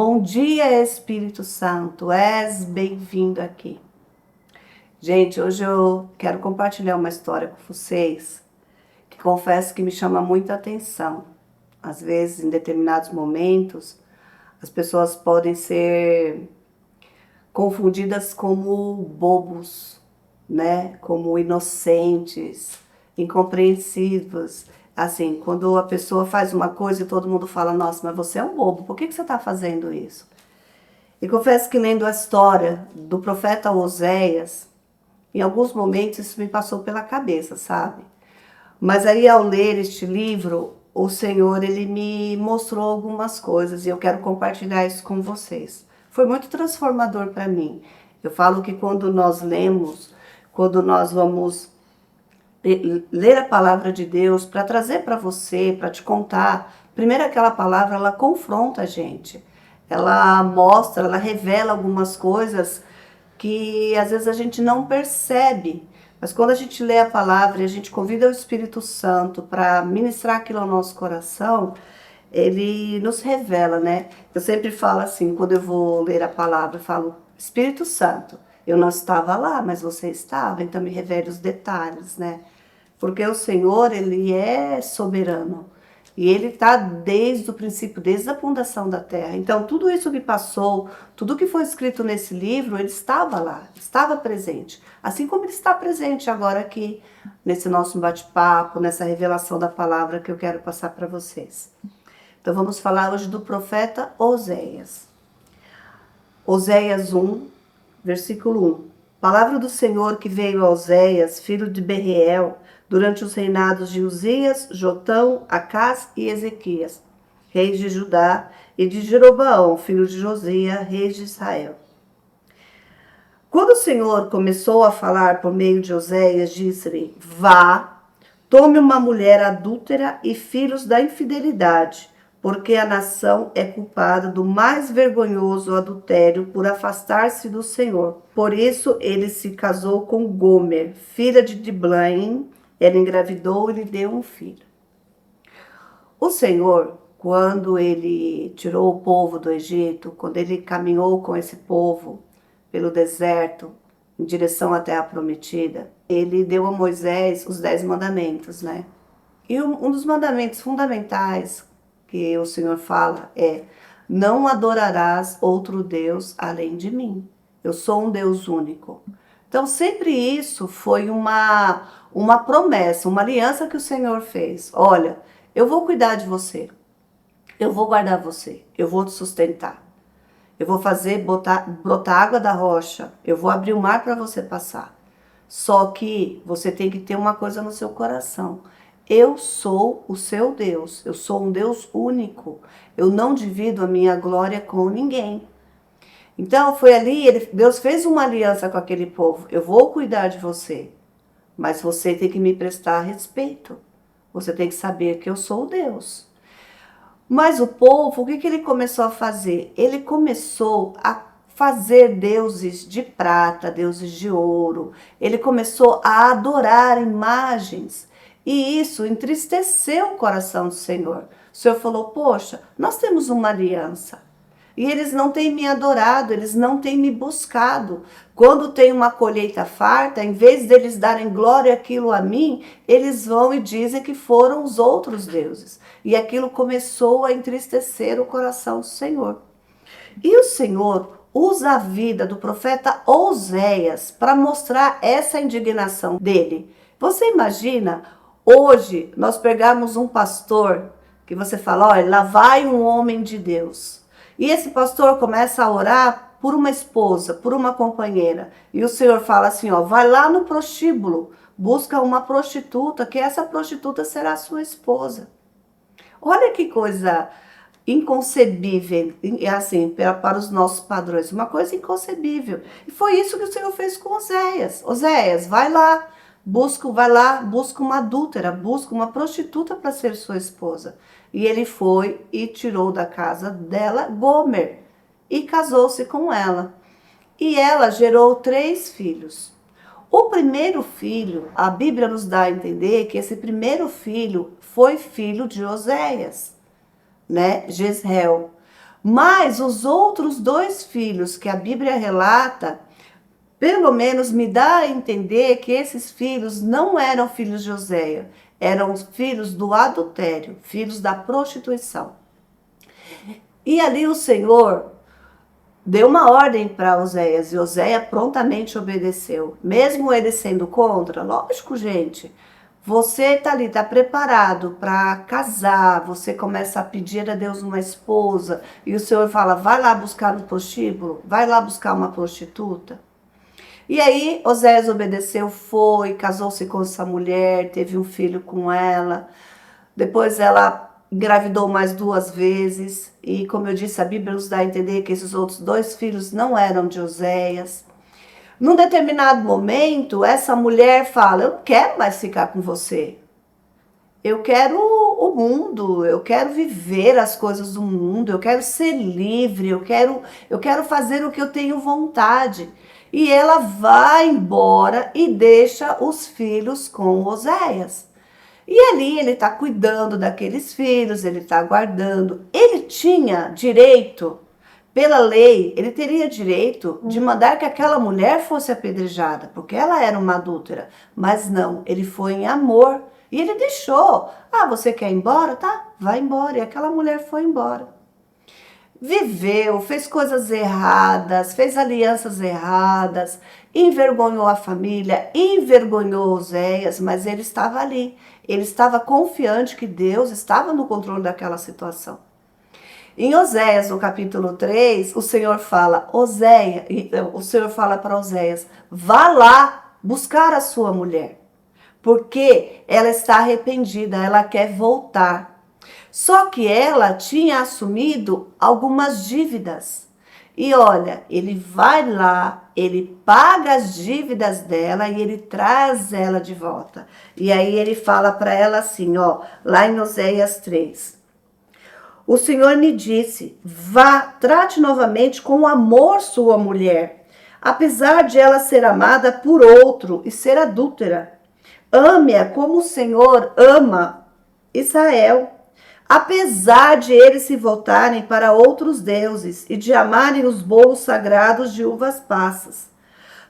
Bom dia, Espírito Santo, és bem-vindo aqui. Gente, hoje eu quero compartilhar uma história com vocês que confesso que me chama muita atenção. Às vezes, em determinados momentos, as pessoas podem ser confundidas como bobos, né? Como inocentes, incompreensivas. Assim, quando a pessoa faz uma coisa e todo mundo fala, nossa, mas você é um bobo, por que você está fazendo isso? E confesso que lendo a história do profeta Oséias, em alguns momentos isso me passou pela cabeça, sabe? Mas aí ao ler este livro, o Senhor, ele me mostrou algumas coisas e eu quero compartilhar isso com vocês. Foi muito transformador para mim. Eu falo que quando nós lemos, quando nós vamos ler a palavra de Deus para trazer para você, para te contar, primeiro aquela palavra, ela confronta a gente. Ela mostra, ela revela algumas coisas que às vezes a gente não percebe. Mas quando a gente lê a palavra e a gente convida o Espírito Santo para ministrar aquilo ao nosso coração, ele nos revela, né? Eu sempre falo assim, quando eu vou ler a palavra, eu falo, Espírito Santo, eu não estava lá, mas você estava, então me revele os detalhes, né? Porque o Senhor, ele é soberano. E ele está desde o princípio, desde a fundação da terra. Então, tudo isso que passou, tudo que foi escrito nesse livro, ele estava lá, estava presente. Assim como ele está presente agora aqui, nesse nosso bate-papo, nessa revelação da palavra que eu quero passar para vocês. Então, vamos falar hoje do profeta Oséias. Oséias 1, versículo 1. Palavra do Senhor que veio a Oséias, filho de Berriel, durante os reinados de Uzias, Jotão, Acás e Ezequias, reis de Judá, e de Jeroboão, filho de Josias, reis de Israel. Quando o Senhor começou a falar por meio de Oséias, disse-lhe, vá, tome uma mulher adúltera e filhos da infidelidade, porque a nação é culpada do mais vergonhoso adultério por afastar-se do Senhor. Por isso ele se casou com Gomer, filha de Diblaim. Ela engravidou e lhe deu um filho. O Senhor, quando ele tirou o povo do Egito, quando ele caminhou com esse povo pelo deserto, em direção à terra prometida, ele deu a Moisés os 10 mandamentos, né? E um dos mandamentos fundamentais que o Senhor fala é, não adorarás outro Deus além de mim. Eu sou um Deus único. Então, sempre isso foi uma promessa, uma aliança que o Senhor fez. Olha, eu vou cuidar de você, eu vou guardar você, eu vou te sustentar. Eu vou fazer brotar água da rocha, eu vou abrir o mar para você passar. Só que você tem que ter uma coisa no seu coração. Eu sou o seu Deus, eu sou um Deus único. Eu não divido a minha glória com ninguém. Então foi ali, Deus fez uma aliança com aquele povo. Eu vou cuidar de você, mas você tem que me prestar respeito. Você tem que saber que eu sou Deus. Mas o povo, o que ele começou a fazer? Ele começou a fazer deuses de prata, deuses de ouro. Ele começou a adorar imagens. E isso entristeceu o coração do Senhor. O Senhor falou, poxa, nós temos uma aliança. E eles não têm me adorado, eles não têm me buscado. Quando tem uma colheita farta, em vez deles darem glória àquilo a mim, eles vão e dizem que foram os outros deuses. E aquilo começou a entristecer o coração do Senhor. E o Senhor usa a vida do profeta Oséias para mostrar essa indignação dele. Você imagina, hoje nós pegarmos um pastor que você fala, olha, lá vai um homem de Deus. E esse pastor começa a orar por uma esposa, por uma companheira. E o Senhor fala assim, ó, vai lá no prostíbulo, busca uma prostituta, que essa prostituta será sua esposa. Olha que coisa inconcebível, assim, para os nossos padrões, uma coisa inconcebível. E foi isso que o Senhor fez com Oséias. Oséias, vai lá, busca uma adúltera, busca uma prostituta para ser sua esposa. E ele foi e tirou da casa dela Gomer e casou-se com ela. E ela gerou 3 filhos. O primeiro filho, a Bíblia nos dá a entender que esse primeiro filho foi filho de Oséias, né? Jezreel. Mas os outros 2 filhos que a Bíblia relata, pelo menos me dá a entender que esses filhos não eram filhos de Oséia, eram filhos do adultério, filhos da prostituição. E ali o Senhor deu uma ordem para Oséias e Oséia prontamente obedeceu, mesmo ele sendo contra. Lógico, gente, você tá ali, tá preparado para casar, você começa a pedir a Deus uma esposa e o Senhor fala, vai lá buscar um prostíbulo, vai lá buscar uma prostituta. E aí Oséias obedeceu, foi, casou-se com essa mulher, teve um filho com ela. Depois ela engravidou mais 2 vezes. E como eu disse, a Bíblia nos dá a entender que esses outros 2 filhos não eram de Oséias. Num determinado momento, essa mulher fala, eu não quero mais ficar com você. Eu quero o mundo, eu quero viver as coisas do mundo, eu quero ser livre, eu quero fazer o que eu tenho vontade. E ela vai embora e deixa os filhos com Oséias. E ali ele está cuidando daqueles filhos, ele está guardando. Ele tinha direito, pela lei, ele teria direito de mandar que aquela mulher fosse apedrejada, porque ela era uma adúltera. Mas não, ele foi em amor e ele deixou. Ah, você quer ir embora? Tá, vai embora. E aquela mulher foi embora. Viveu, fez coisas erradas, fez alianças erradas, envergonhou a família, envergonhou Oséias, mas ele estava ali. Ele estava confiante que Deus estava no controle daquela situação. Em Oséias, no capítulo 3, o Senhor fala, o Senhor fala para Oséias, vá lá buscar a sua mulher, porque ela está arrependida, ela quer voltar. Só que ela tinha assumido algumas dívidas. E olha, ele vai lá, ele paga as dívidas dela e ele traz ela de volta. E aí ele fala para ela assim, ó, lá em Oséias 3. O Senhor me disse, vá, trate novamente com amor sua mulher, apesar de ela ser amada por outro e ser adúltera. Ame-a como o Senhor ama Israel. Apesar de eles se voltarem para outros deuses e de amarem os bolos sagrados de uvas passas.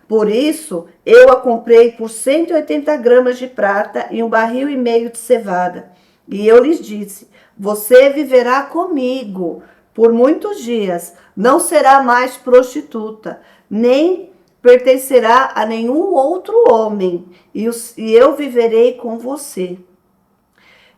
Por isso, eu a comprei por 180 gramas de prata e 1,5 barril de cevada. E eu lhes disse, você viverá comigo por muitos dias, não será mais prostituta, nem pertencerá a nenhum outro homem, e eu viverei com você.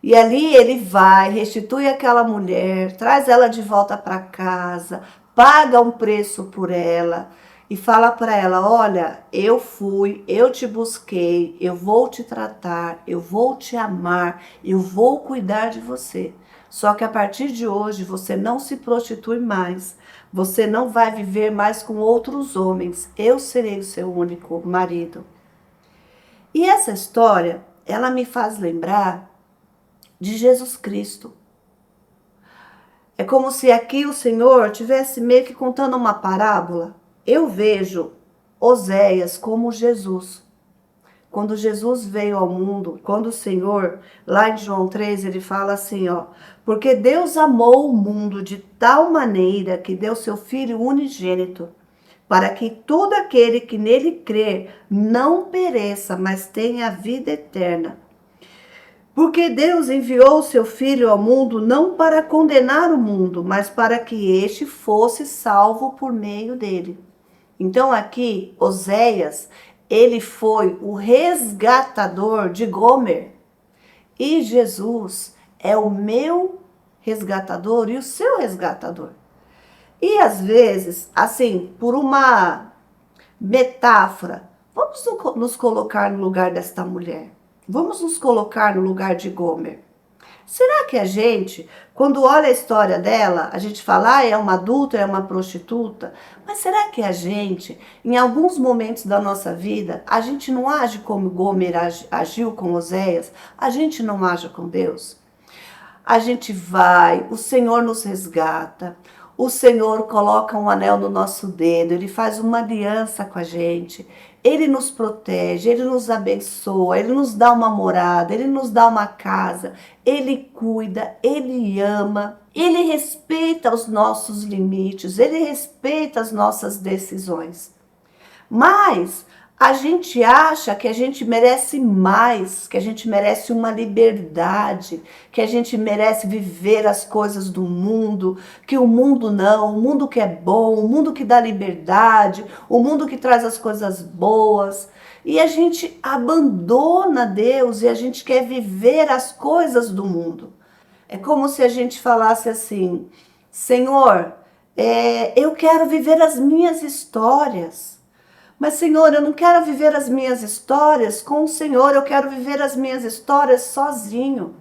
E ali ele vai, restitui aquela mulher, traz ela de volta para casa, paga um preço por ela e fala para ela, olha, eu fui, eu te busquei, eu vou te tratar, eu vou te amar, eu vou cuidar de você. Só que a partir de hoje você não se prostitui mais, você não vai viver mais com outros homens, eu serei o seu único marido. E essa história, ela me faz lembrar de Jesus Cristo. É como se aqui o Senhor tivesse meio que contando uma parábola. Eu vejo Oséias como Jesus. Quando Jesus veio ao mundo, quando o Senhor, lá em João 3, ele fala assim, ó, porque Deus amou o mundo de tal maneira que deu seu Filho unigênito, para que todo aquele que nele crer não pereça, mas tenha a vida eterna. Porque Deus enviou o seu Filho ao mundo não para condenar o mundo, mas para que este fosse salvo por meio dele. Então aqui, Oséias, ele foi o resgatador de Gomer. E Jesus é o meu resgatador e o seu resgatador. E às vezes, assim, por uma metáfora, vamos nos colocar no lugar desta mulher. Vamos nos colocar no lugar de Gomer. Será que a gente, quando olha a história dela, a gente fala, ah, é uma adulta, é uma prostituta? Mas será que a gente, em alguns momentos da nossa vida, a gente não age como Gomer agiu com Oséias? A gente não age com Deus? A gente vai, o Senhor nos resgata, o Senhor coloca um anel no nosso dedo, Ele faz uma aliança com a gente, Ele nos protege, Ele nos abençoa, Ele nos dá uma morada, Ele nos dá uma casa, Ele cuida, Ele ama. Ele respeita os nossos limites, ele respeita as nossas decisões. Mas a gente acha que a gente merece mais, que a gente merece uma liberdade, que a gente merece viver as coisas do mundo, que o mundo não, o mundo que é bom, o mundo que dá liberdade, o mundo que traz as coisas boas. E a gente abandona Deus e a gente quer viver as coisas do mundo. É como se a gente falasse assim: Senhor, eu quero viver as minhas histórias. Mas, Senhor, eu não quero viver as minhas histórias com o Senhor, eu quero viver as minhas histórias sozinho.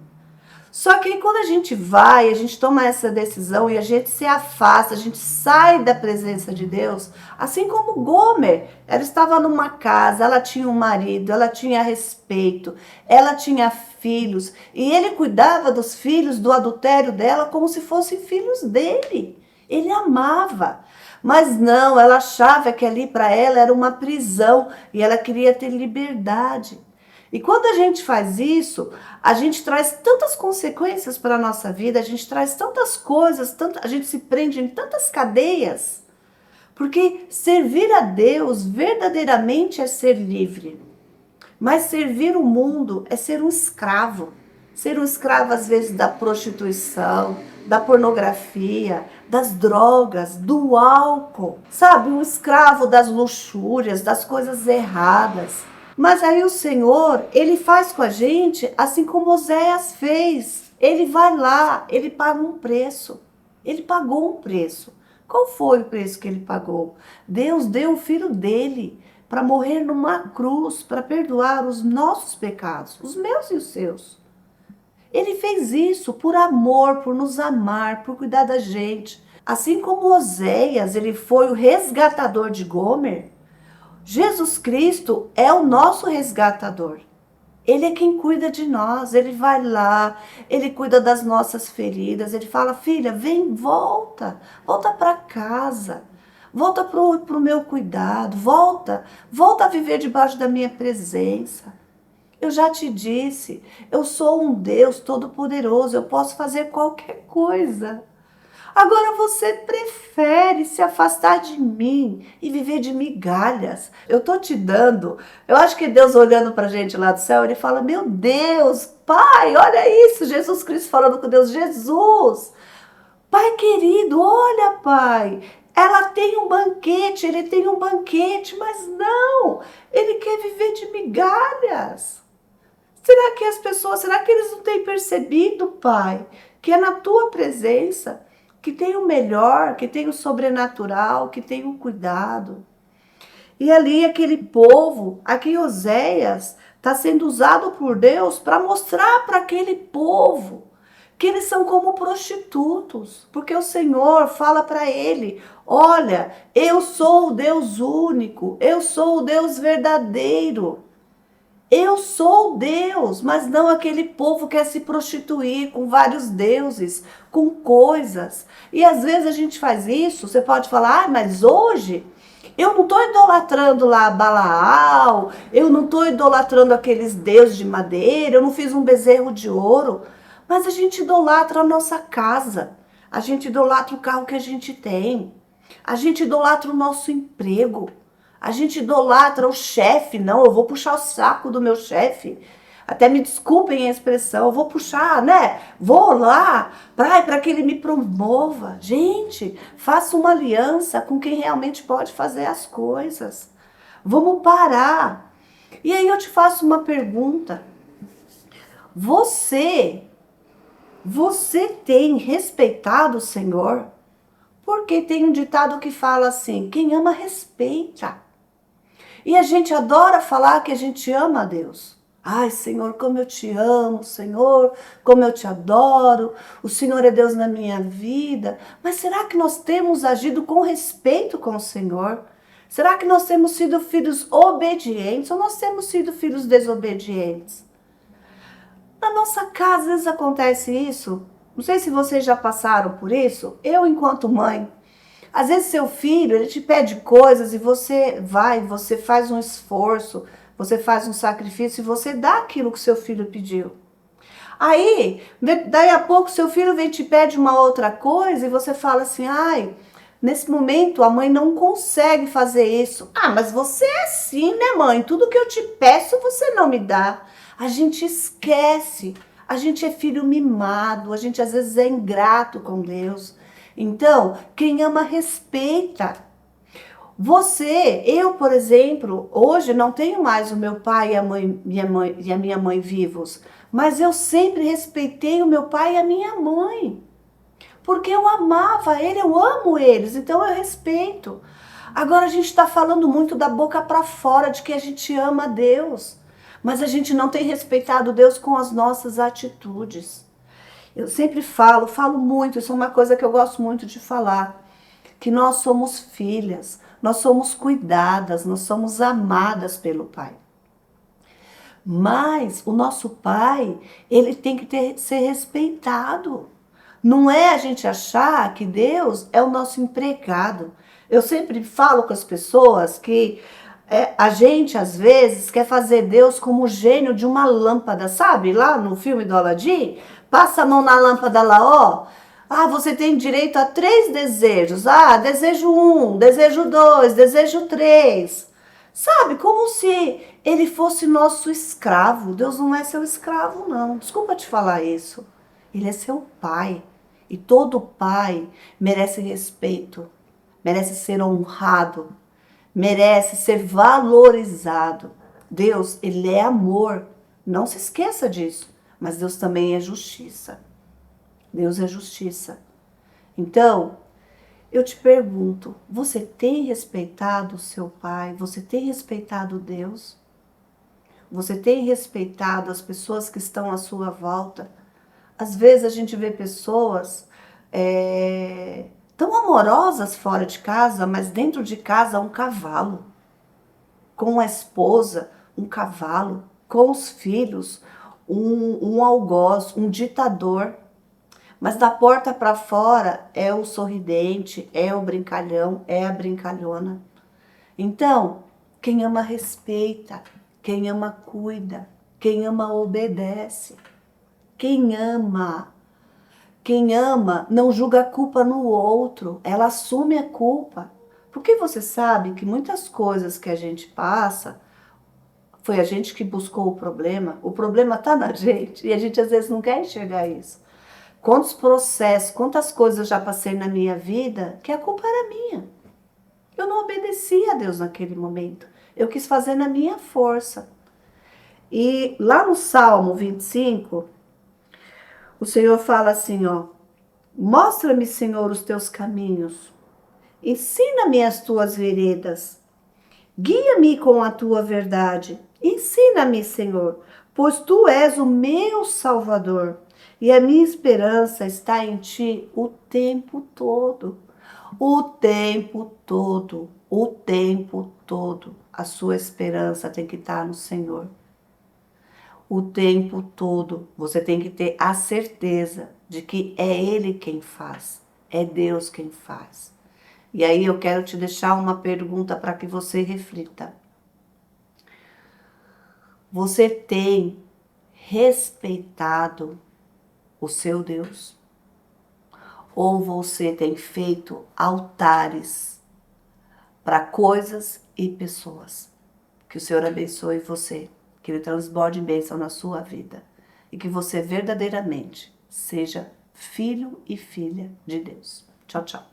Só que aí, quando a gente vai, a gente toma essa decisão e a gente se afasta, a gente sai da presença de Deus, assim como Gomer, ela estava numa casa, ela tinha um marido, ela tinha respeito, ela tinha filhos, e ele cuidava dos filhos do adultério dela como se fossem filhos dele. Ele amava. Mas não, ela achava que ali para ela era uma prisão e ela queria ter liberdade. E quando a gente faz isso, a gente traz tantas consequências para a nossa vida, a gente traz tantas coisas, a gente se prende em tantas cadeias. Porque servir a Deus verdadeiramente é ser livre. Mas servir o mundo é ser um escravo. Ser um escravo, às vezes, da prostituição, da pornografia, das drogas, do álcool. Sabe? Um escravo das luxúrias, das coisas erradas. Mas aí o Senhor, ele faz com a gente assim como Oséias fez. Ele vai lá, ele paga um preço. Ele pagou um preço. Qual foi o preço que ele pagou? Deus deu o filho dele para morrer numa cruz, para perdoar os nossos pecados, os meus e os seus. Ele fez isso por amor, por nos amar, por cuidar da gente. Assim como Oséias, ele foi o resgatador de Gomer, Jesus Cristo é o nosso resgatador. Ele é quem cuida de nós, ele vai lá, ele cuida das nossas feridas, ele fala: filha, vem, volta para casa, volta pro meu cuidado, volta a viver debaixo da minha presença. Eu já te disse, eu sou um Deus todo-poderoso, eu posso fazer qualquer coisa. Agora você prefere se afastar de mim e viver de migalhas. Eu tô te dando. Eu acho que Deus olhando pra gente lá do céu, ele fala: meu Deus, Pai, olha isso. Jesus Cristo falando com Deus: Jesus, Pai querido, olha, Pai. Ela tem um banquete, ele tem um banquete, mas não, ele quer viver de migalhas. Será que as pessoas, será que eles não têm percebido, Pai, que é na tua presença que tem o melhor, que tem o sobrenatural, que tem o cuidado? E ali aquele povo, aqui Oséias, está sendo usado por Deus para mostrar para aquele povo que eles são como prostitutos, porque o Senhor fala para ele: olha, eu sou o Deus único, eu sou o Deus verdadeiro. Eu sou Deus, mas não aquele povo que quer se prostituir com vários deuses, com coisas. E às vezes a gente faz isso, você pode falar: mas hoje eu não estou idolatrando lá Balaal, eu não estou idolatrando aqueles deuses de madeira, eu não fiz um bezerro de ouro. Mas a gente idolatra a nossa casa, a gente idolatra o carro que a gente tem, a gente idolatra o nosso emprego. A gente idolatra o chefe. Não, eu vou puxar o saco do meu chefe. Até me desculpem a expressão, eu vou puxar, né? Vou lá para que ele me promova. Gente, faça uma aliança com quem realmente pode fazer as coisas. Vamos parar. E aí eu te faço uma pergunta. Você tem respeitado o Senhor? Porque tem um ditado que fala assim: quem ama, respeita. E a gente adora falar que a gente ama a Deus. Ai, Senhor, como eu te amo, Senhor, como eu te adoro. O Senhor é Deus na minha vida. Mas será que nós temos agido com respeito com o Senhor? Será que nós temos sido filhos obedientes ou nós temos sido filhos desobedientes? Na nossa casa, às vezes acontece isso. Não sei se vocês já passaram por isso. Eu, enquanto mãe, às vezes seu filho, ele te pede coisas e você faz um esforço, você faz um sacrifício e você dá aquilo que seu filho pediu. Aí, daí a pouco, seu filho vem e te pede uma outra coisa e você fala assim, ai, nesse momento a mãe não consegue fazer isso. Ah, mas você é assim, né, mãe? Tudo que eu te peço você não me dá. A gente esquece. A gente é filho mimado, a gente às vezes é ingrato com Deus. Então, quem ama respeita. Eu, por exemplo, hoje não tenho mais o meu pai e a minha mãe vivos, mas eu sempre respeitei o meu pai e a minha mãe, porque eu amava ele, eu amo eles, então eu respeito. Agora a gente está falando muito da boca para fora de que a gente ama Deus, mas a gente não tem respeitado Deus com as nossas atitudes. Eu sempre falo muito, isso é uma coisa que eu gosto muito de falar, que nós somos filhas, nós somos cuidadas, nós somos amadas pelo Pai. Mas o nosso Pai, ele tem que ser respeitado. Não é a gente achar que Deus é o nosso empregado. Eu sempre falo com as pessoas que a gente, às vezes, quer fazer Deus como o gênio de uma lâmpada, sabe? Lá no filme do Aladim, passa a mão na lâmpada lá, ó. Ah, você tem direito a 3 desejos. Ah, desejo 1, desejo 2, desejo 3. Sabe, como se ele fosse nosso escravo. Deus não é seu escravo, não. Desculpa te falar isso. Ele é seu pai. E todo pai merece respeito, merece ser honrado, merece ser valorizado. Deus, ele é amor. Não se esqueça disso. Mas Deus também é justiça. Deus é justiça. Então, eu te pergunto, você tem respeitado o seu pai? Você tem respeitado Deus? Você tem respeitado as pessoas que estão à sua volta? Às vezes a gente vê pessoas tão amorosas fora de casa, mas dentro de casa um cavalo. Com a esposa, um cavalo. Com os filhos, um algoz, um ditador. Mas da porta para fora é o sorridente, é o brincalhão, é a brincalhona. Então, quem ama respeita, quem ama cuida, quem ama obedece. Quem ama não julga a culpa no outro, ela assume a culpa. Porque você sabe que muitas coisas que a gente passa, foi a gente que buscou o problema está na gente e a gente às vezes não quer enxergar isso. Quantos processos, quantas coisas eu já passei na minha vida que a culpa era minha. Eu não obedeci a Deus naquele momento. Eu quis fazer na minha força. E lá no Salmo 25, o Senhor fala assim, ó: mostra-me, Senhor, os teus caminhos. Ensina-me as tuas veredas. Guia-me com a tua verdade. Ensina-me, Senhor, pois tu és o meu Salvador. E a minha esperança está em ti o tempo todo. O tempo todo. O tempo todo. A sua esperança tem que estar no Senhor. O tempo todo. Você tem que ter a certeza de que é Ele quem faz. É Deus quem faz. E aí eu quero te deixar uma pergunta para que você reflita. Você tem respeitado o seu Deus? Ou você tem feito altares para coisas e pessoas? Que o Senhor abençoe você, que Ele transborde bênção na sua vida e que você verdadeiramente seja filho e filha de Deus. Tchau, tchau.